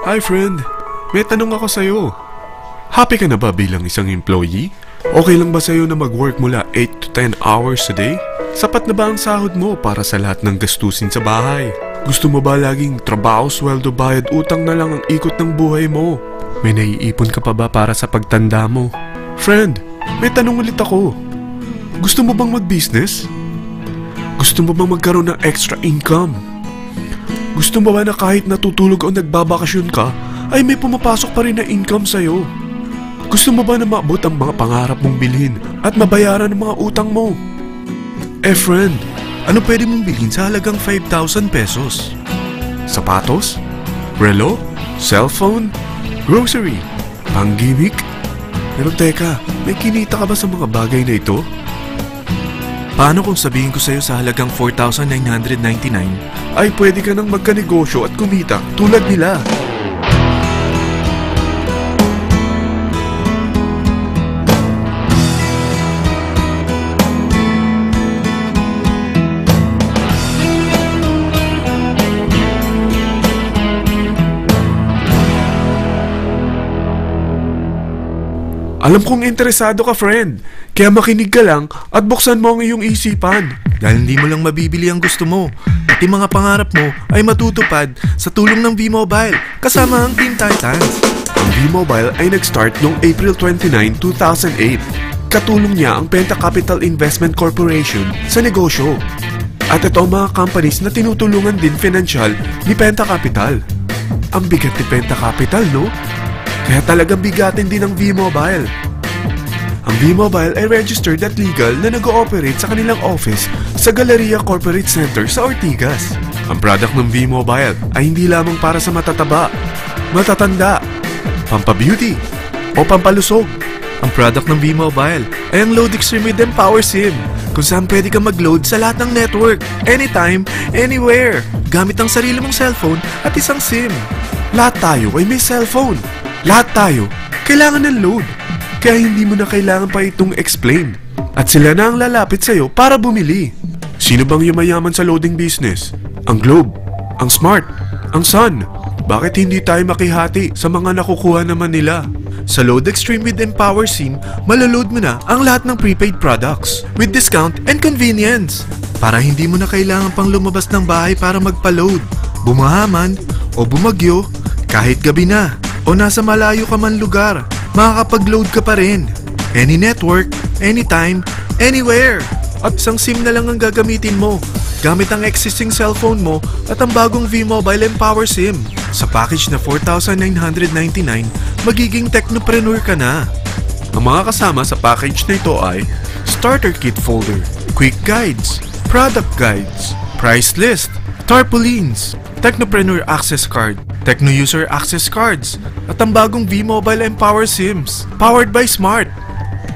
Hi friend, may tanong ako sa'yo. Happy ka na ba bilang isang employee? Okay lang ba sa'yo na mag-work mula 8 to 10 hours a day? Sapat na ba ang sahod mo para sa lahat ng gastusin sa bahay? Gusto mo ba laging trabaho, sweldo, bayad, utang na lang ang ikot ng buhay mo? May naiipon ka pa ba para sa pagtanda mo? Friend, may tanong ulit ako. Gusto mo bang mag-business? Gusto mo bang magkaroon ng extra income? Gusto mo ba na kahit natutulog o nagbabakasyon ka, ay may pumapasok pa rin na income sa'yo? Gusto mo ba na maabot ang mga pangarap mong bilhin at mabayaran ang mga utang mo? Friend, ano pwede mong bilhin sa halagang 5,000 pesos? Sapatos? Relo? Cellphone? Grocery? Pang-gimmick? Pero teka, may kinita ka ba sa mga bagay na ito? Paano kung sabihin ko sa'yo sa halagang 4,999 ay pwede ka nang magkanegosyo at kumita tulad nila? Alam kong interesado ka, friend. Kaya makinig ka lang at buksan mo ang iyong isipan. Dahil hindi mo lang mabibili ang gusto mo. At yung mga pangarap mo ay matutupad sa tulong ng V-Mobile kasama ang Team Titans. Ang V-Mobile ay nag-start noong April 29, 2008. Katulong niya ang Penta Capital Investment Corporation sa negosyo. At ito ang mga companies na tinutulungan din financial ni Penta Capital. Ang bigat ni Penta Capital, no? Kaya talagang bigatin din ang V-Mobile. Ang V-Mobile ay registered at legal na nag-ooperate sa kanilang office sa Galleria Corporate Center sa Ortigas. Ang product ng V-Mobile ay hindi lamang para sa matataba, matatanda, pampabeauty, o pampalusog. Ang product ng V-Mobile ay ang Load Extreme with Empower SIM, kung saan pwede kang mag-load sa lahat ng network, anytime, anywhere, gamit ang sarili mong cellphone at isang SIM. Lahat tayo ay may cellphone. Lahat tayo, kailangan ng load. Kaya hindi mo na kailangan pa itong explain. At sila na ang lalapit sa'yo para bumili. Sino bang yumayaman sa loading business? Ang Globe, ang Smart, ang Sun. Bakit hindi tayo makihati sa mga nakukuha naman nila? Sa Load Extreme with Empower SIM, maloload mo na ang lahat ng prepaid products with discount and convenience. Para hindi mo na kailangan pang lumabas ng bahay para magpa-load. Bumahaman o bumagyo, kahit gabi na o nasa malayo ka man lugar, makakapag-load ka pa rin. Any network, anytime, anywhere. At isang SIM na lang ang gagamitin mo, gamit ang existing cellphone mo at ang bagong V-Mobile Empower SIM. Sa package na 4,999, magiging technopreneur ka na. Ang mga kasama sa package na ito ay Starter Kit Folder, Quick Guides, Product Guides, Price List, Tarpaulins, Technopreneur Access Card, Techno User Access Cards, at ang bagong V-Mobile Empower SIMs, powered by Smart.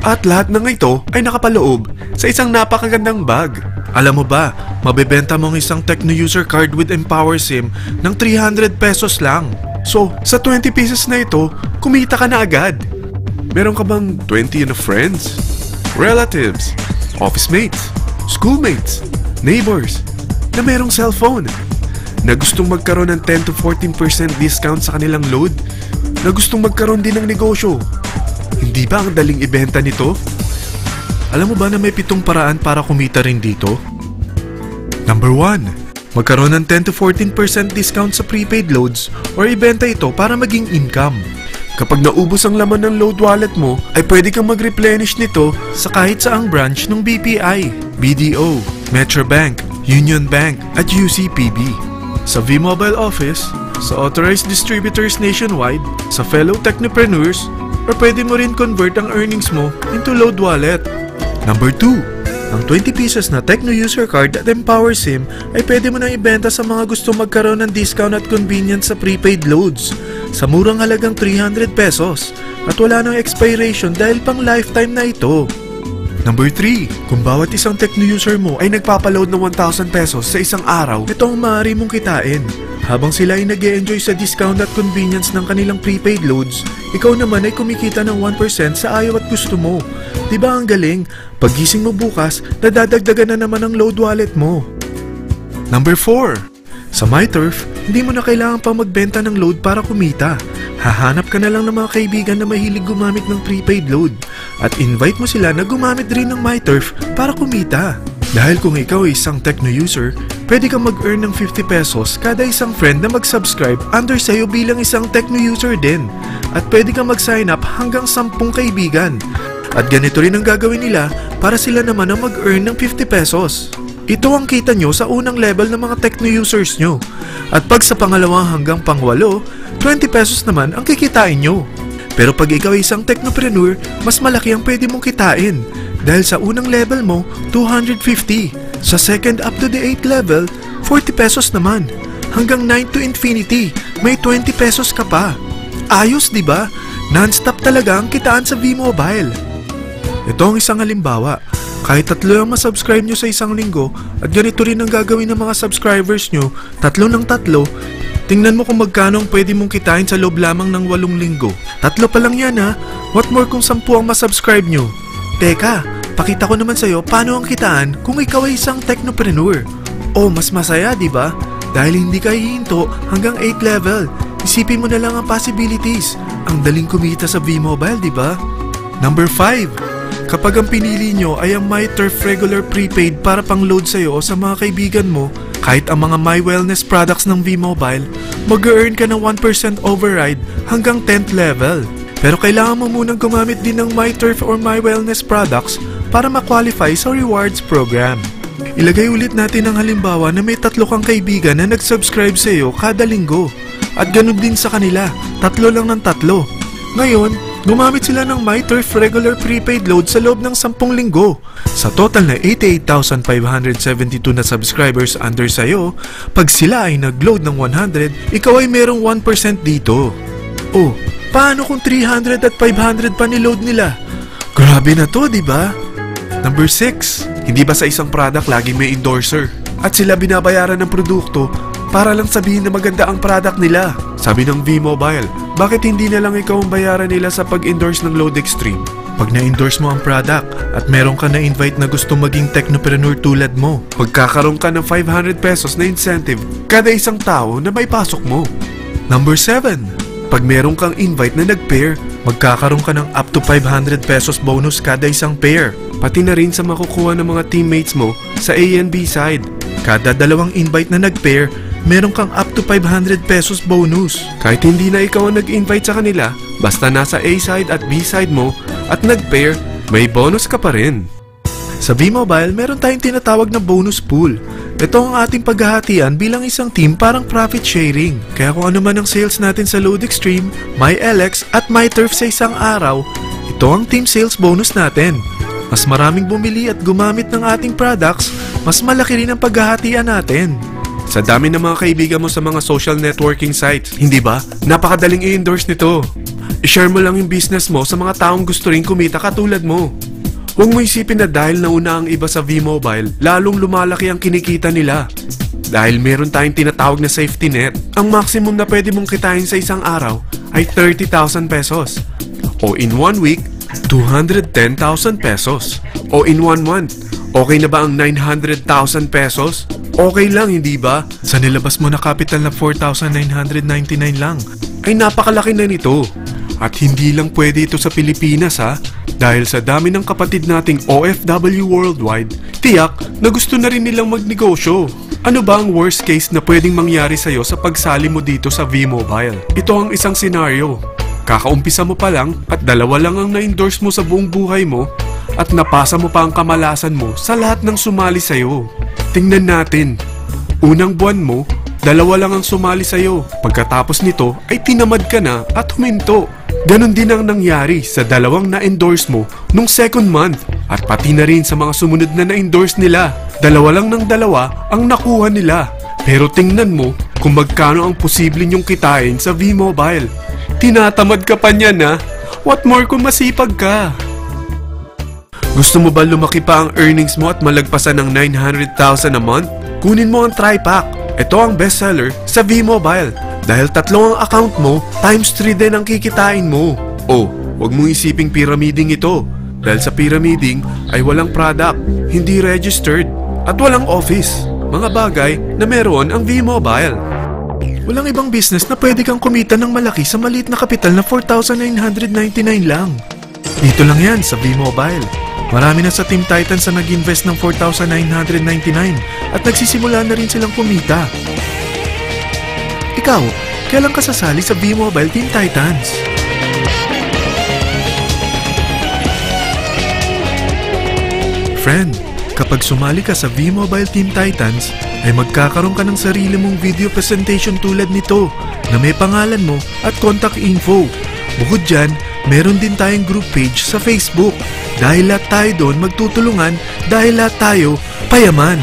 At lahat ng ito ay nakapaloob sa isang napakagandang bag. Alam mo ba, mabebenta mo ang isang Techno User Card with Empower SIM ng 300 pesos lang. So, sa 20 pesos na ito, kumita ka na agad. Meron ka bang 20 na friends, relatives, office mates, schoolmates, neighbors, na merong cellphone, na gustong magkaroon ng 10 to 14% discount sa kanilang load, na gustong magkaroon din ng negosyo? Hindi ba ang daling ibenta nito? Alam mo ba na may 7 paraan para kumita rin dito? Number 1. Magkaroon ng 10 to 14% discount sa prepaid loads or ibenta ito para maging income. Kapag naubos ang laman ng load wallet mo, ay pwede kang mag-replenish nito sa kahit saang branch ng BPI, BDO, Metrobank, Union Bank at UCPB. Sa V-Mobile Office, sa authorized distributors nationwide, sa fellow technopreneurs, or pwede mo rin convert ang earnings mo into load wallet. Number 2. Ang 20 pesos na Techno User Card at Empower SIM ay pwede mo nang ibenta sa mga gusto magkaroon ng discount at convenience sa prepaid loads sa murang halagang 300 pesos at wala nang expiration dahil pang lifetime na ito. Number 3. Kung bawat isang Techno user mo ay nagpapaload ng 1,000 pesos sa isang araw, ito ang maaari mong kitain. Habang sila ay nag-e-enjoy sa discount at convenience ng kanilang prepaid loads, ikaw naman ay kumikita ng 1% sa ayaw at gusto mo. Diba ang galing? Paggising mo bukas, nadadagdagan na naman ang load wallet mo. Number 4. Sa MyTurf, hindi mo na kailangan pa magbenta ng load para kumita. Hahanap ka na lang ng mga kaibigan na mahilig gumamit ng prepaid load at invite mo sila na gumamit rin ng MyTurf para kumita. Dahil kung ikaw ay isang Tecno user, pwede kang mag-earn ng 50 pesos kada isang friend na mag-subscribe under sa'yo bilang isang Tecno user din. At pwede kang mag-sign up hanggang 10 kaibigan. At ganito rin ang gagawin nila para sila naman ang mag-earn ng 50 pesos. Ito ang kita nyo sa unang level ng mga Tecno users nyo. At pag sa pangalawa hanggang pang-8, 20 pesos naman ang kikitain nyo. Pero pag ikaw ay isang technopreneur, mas malaki ang pwede mong kitain. Dahil sa unang level mo, 250. Sa second up to the 8th level, 40 pesos naman. Hanggang 9 to infinity, may 20 pesos ka pa. Ayos, di ba? Non-stop talaga ang kitaan sa V-Mobile. Ito ang isang halimbawa. Kahit 3 ang masubscribe nyo sa isang linggo at ganito rin ang gagawin ng mga subscribers nyo, 3 ng 3, tingnan mo kung magkano ang pwede mong kitain sa loob lamang ng 8 linggo. 3 pa lang yan ha. What more kung 10 ang masubscribe nyo? Teka, pakita ko naman sa'yo paano ang kitaan kung ikaw ay isang technopreneur. Oh, mas masaya, di ba? Dahil hindi ka hihinto hanggang 8th level. Isipin mo na lang ang possibilities. Ang daling kumita sa V-Mobile, di ba? Number 5. Kapag ang pinili nyo ay ang MyTurf regular prepaid para pang-load sa'yo o sa mga kaibigan mo, kahit ang mga My Wellness products ng V-Mobile, mag-earn ka ng 1% override hanggang 10th level. Pero kailangan mo munang gumamit din ng MyTurf or My Wellness products para ma-qualify sa rewards program. Ilagay ulit natin ang halimbawa na may 3 kang kaibigan na nag-subscribe sa'yo kada linggo. At ganun din sa kanila, 3 lang ng 3. Ngayon, gumamit sila ng MyTurf regular prepaid load sa loob ng 10 linggo. Sa total na 88,572 na subscribers under sa'yo, pag sila ay nag-load ng 100, ikaw ay merong 1% dito. Oh, paano kung 300 at 500 pa niload nila? Grabe na to, di ba? Number 6. Hindi ba sa isang product laging may endorser? At sila binabayaran ng produkto para lang sabihin na maganda ang product nila. Sabi ng V-Mobile, bakit hindi na lang ikaw ang bayaran nila sa pag-endorse ng Load Extreme? Pag na-endorse mo ang product at meron ka na-invite na gusto maging technopreneur tulad mo, magkakaroon ka ng 500 pesos na incentive kada isang tao na may pasok mo. Number 7. Pag meron kang invite na nag-pair, magkakaroon ka ng up to 500 pesos bonus kada isang pair. Pati na rin sa makukuha ng mga teammates mo sa A and B side. Kada 2 invite na nag-pair, meron kang up to 500 pesos bonus. Kahit hindi na ikaw ang nag-invite sa kanila, basta nasa A side at B side mo at nag-pair, may bonus ka pa rin. Sa V-Mobile, meron tayong tinatawag na bonus pool. Ito ang ating paghahatian bilang isang team parang profit sharing. Kaya kung ano man ang sales natin sa Load Extreme, MyLX at MyTurf sa isang araw, ito ang team sales bonus natin. Mas maraming bumili at gumamit ng ating products, mas malaki rin ang paghahatian natin. Sa dami ng mga kaibigan mo sa mga social networking sites, hindi ba? Napakadaling i-endorse nito. I-share mo lang yung business mo sa mga taong gusto rin kumita katulad mo. Huwag mo isipin na dahil nauna ang iba sa V-Mobile, lalong lumalaki ang kinikita nila. Dahil meron tayong tinatawag na safety net, ang maximum na pwede mong kitain sa isang araw ay 30,000 pesos. O in 1 week, 210,000 pesos. O in 1 month, okay na ba ang 900,000 pesos? Okay lang, hindi ba? Sa nilabas mo na capital na 4,999 lang, ay napakalaki na nito. At hindi lang pwede ito sa Pilipinas ha, dahil sa dami ng kapatid nating OFW worldwide, tiyak na gusto na rin nilang magnegosyo. Ano ba ang worst case na pwedeng mangyari sa'yo sa pagsali mo dito sa V-Mobile? Ito ang isang senaryo. Kakaumpisa mo pa lang at 2 lang ang na-endorse mo sa buong buhay mo at napasa mo pa ang kamalasan mo sa lahat ng sumali sa'yo. Tingnan natin. Unang buwan mo, 2 lang ang sumali sa'yo. Pagkatapos nito ay tinamad ka na at huminto. Ganon din ang nangyari sa 2 na-endorse mo nung second month at pati na rin sa mga sumunod na na-endorse nila. 2 lang ng 2 ang nakuha nila. Pero tingnan mo kung magkano ang posible nyong kitain sa V-Mobile. Tinatamad ka pa niyan ha? What more kung masipag ka? Gusto mo ba lumaki pa ang earnings mo at malagpasan ng 900,000 a month? Kunin mo ang TriPack. Ito ang bestseller sa V-Mobile. Dahil 3 ang account mo, times 3 din ang kikitain mo. Oh, wag mong isiping pyramiding ito. Dahil sa pyramiding ay walang product, hindi registered, at walang office. mga bagay na meron ang V-Mobile. Walang ibang business na pwede kang kumita ng malaki sa maliit na kapital na 4,999 lang. Dito lang yan sa V-Mobile. Marami na sa Team Titans na nag-invest ng 4,999 at nagsisimula na rin silang kumita. Ikaw, kailan ka sasali sa V-Mobile Team Titans? Friend, kapag sumali ka sa V-Mobile Team Titans, ay magkakaroon ka ng sarili mong video presentation tulad nito na may pangalan mo at contact info. Bukod dyan, meron din tayong group page sa Facebook. Dahil lahat tayo doon magtutulungan dahil lahat tayo payaman.